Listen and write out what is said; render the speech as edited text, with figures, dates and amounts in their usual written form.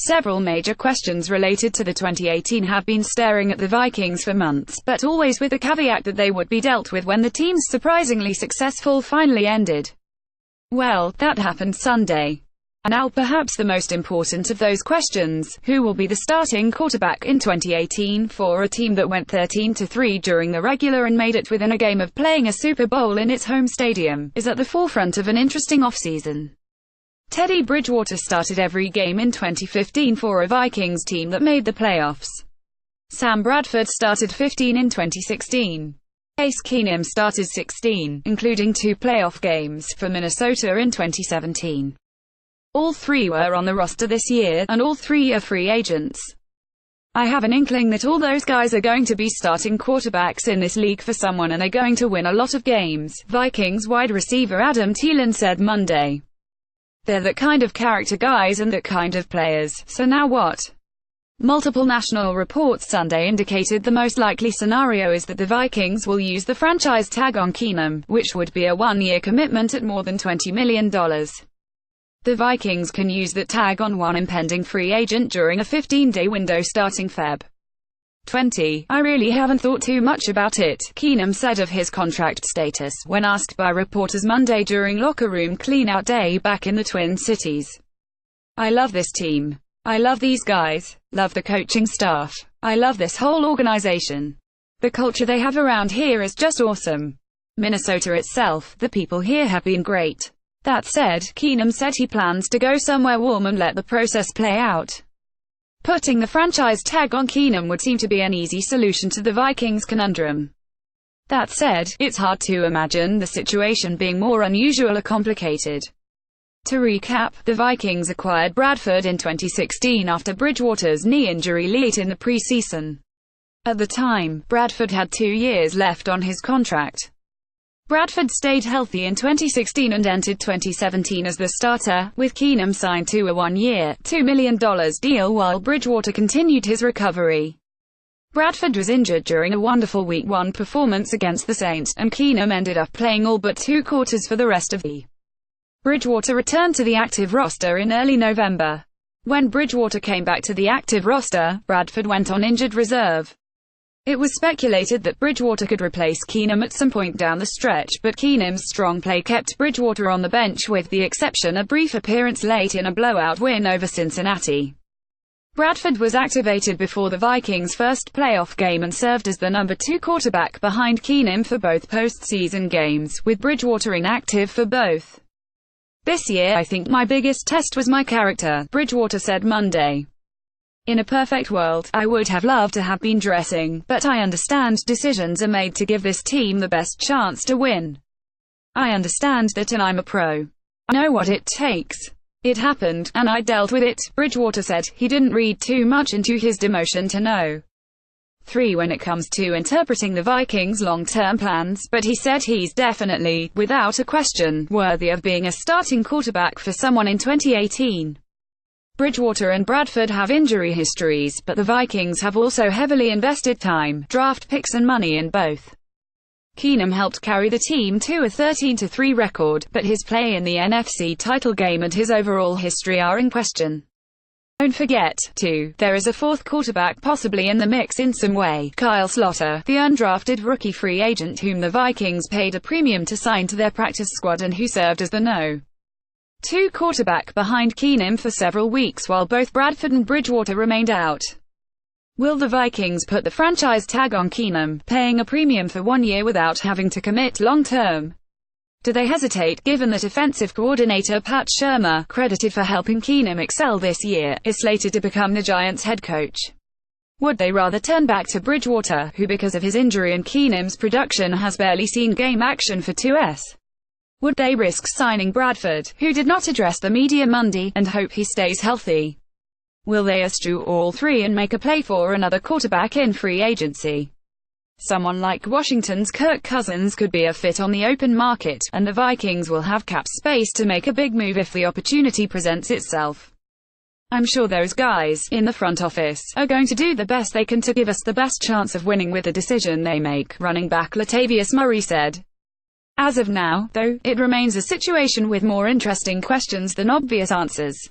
Several major questions related to the 2018 have been staring at the Vikings for months, but always with the caveat that they would be dealt with when the team's surprisingly successful finally ended. Well, that happened Sunday. And now perhaps the most important of those questions: who will be the starting quarterback in 2018 for a team that went 13-3 during the regular and made it within a game of playing a Super Bowl in its home stadium, is at the forefront of an interesting offseason. Teddy Bridgewater started every game in 2015 for a Vikings team that made the playoffs. Sam Bradford started 15 in 2016. Case Keenum started 16, including 2 playoff games, for Minnesota in 2017. All 3 were on the roster this year, and all 3 are free agents. I have an inkling that all those guys are going to be starting quarterbacks in this league for someone, and are going to win a lot of games, Vikings wide receiver Adam Thielen said Monday. They're that kind of character guys and that kind of players, so now what? Multiple national reports Sunday indicated the most likely scenario is that the Vikings will use the franchise tag on Keenum, which would be a 1-year commitment at more than $20 million. The Vikings can use that tag on one impending free agent during a 15-day window starting Feb. 20. I really haven't thought too much about it, Keenum said of his contract status, when asked by reporters Monday during locker room clean-out day back in the Twin Cities. I love this team. I love these guys. Love the coaching staff. I love this whole organization. The culture they have around here is just awesome. Minnesota itself, the people here have been great. That said, Keenum said he plans to go somewhere warm and let the process play out. Putting the franchise tag on Keenum would seem to be an easy solution to the Vikings' conundrum. That said, it's hard to imagine the situation being more unusual or complicated. To recap, the Vikings acquired Bradford in 2016 after Bridgewater's knee injury late in the preseason. At the time, Bradford had 2 years left on his contract. Bradford stayed healthy in 2016 and entered 2017 as the starter, with Keenum signed to a 1-year, $2 million deal while Bridgewater continued his recovery. Bradford was injured during a wonderful Week 1 performance against the Saints, and Keenum ended up playing all but 2 quarters for the rest of the. Bridgewater returned to the active roster in early November. When Bridgewater came back to the active roster, Bradford went on injured reserve. It was speculated that Bridgewater could replace Keenum at some point down the stretch, but Keenum's strong play kept Bridgewater on the bench with the exception of a brief appearance late in a blowout win over Cincinnati. Bradford was activated before the Vikings' first playoff game and served as the number 2 quarterback behind Keenum for both postseason games, with Bridgewater inactive for both. This year I think my biggest test was my character, Bridgewater said Monday. In a perfect world, I would have loved to have been dressing, but I understand decisions are made to give this team the best chance to win. I understand that, and I'm a pro. I know what it takes. It happened, and I dealt with it, Bridgewater said. He didn't read too much into his demotion to know. 3 when it comes to interpreting the Vikings' long-term plans, but he said he's definitely, without a question, worthy of being a starting quarterback for someone in 2018. Bridgewater and Bradford have injury histories, but the Vikings have also heavily invested time, draft picks and money in both. Keenum helped carry the team to a 13-3 record, but his play in the NFC title game and his overall history are in question. Don't forget, too, there is a 4th quarterback possibly in the mix in some way, Kyle Sloter, the undrafted rookie free agent whom the Vikings paid a premium to sign to their practice squad and who served as the No. 2 quarterback behind Keenum for several weeks while both Bradford and Bridgewater remained out. Will the Vikings put the franchise tag on Keenum, paying a premium for 1 year without having to commit long-term? Do they hesitate, given that offensive coordinator Pat Shurmur, credited for helping Keenum excel this year, is slated to become the Giants' head coach? Would they rather turn back to Bridgewater, who because of his injury and Keenum's production has barely seen game action for 2s? Would they risk signing Bradford, who did not address the media Monday, and hope he stays healthy? Will they eschew all 3 and make a play for another quarterback in free agency? Someone like Washington's Kirk Cousins could be a fit on the open market, and the Vikings will have cap space to make a big move if the opportunity presents itself. I'm sure those guys, in the front office, are going to do the best they can to give us the best chance of winning with the decision they make, running back Latavius Murray said. As of now, though, it remains a situation with more interesting questions than obvious answers.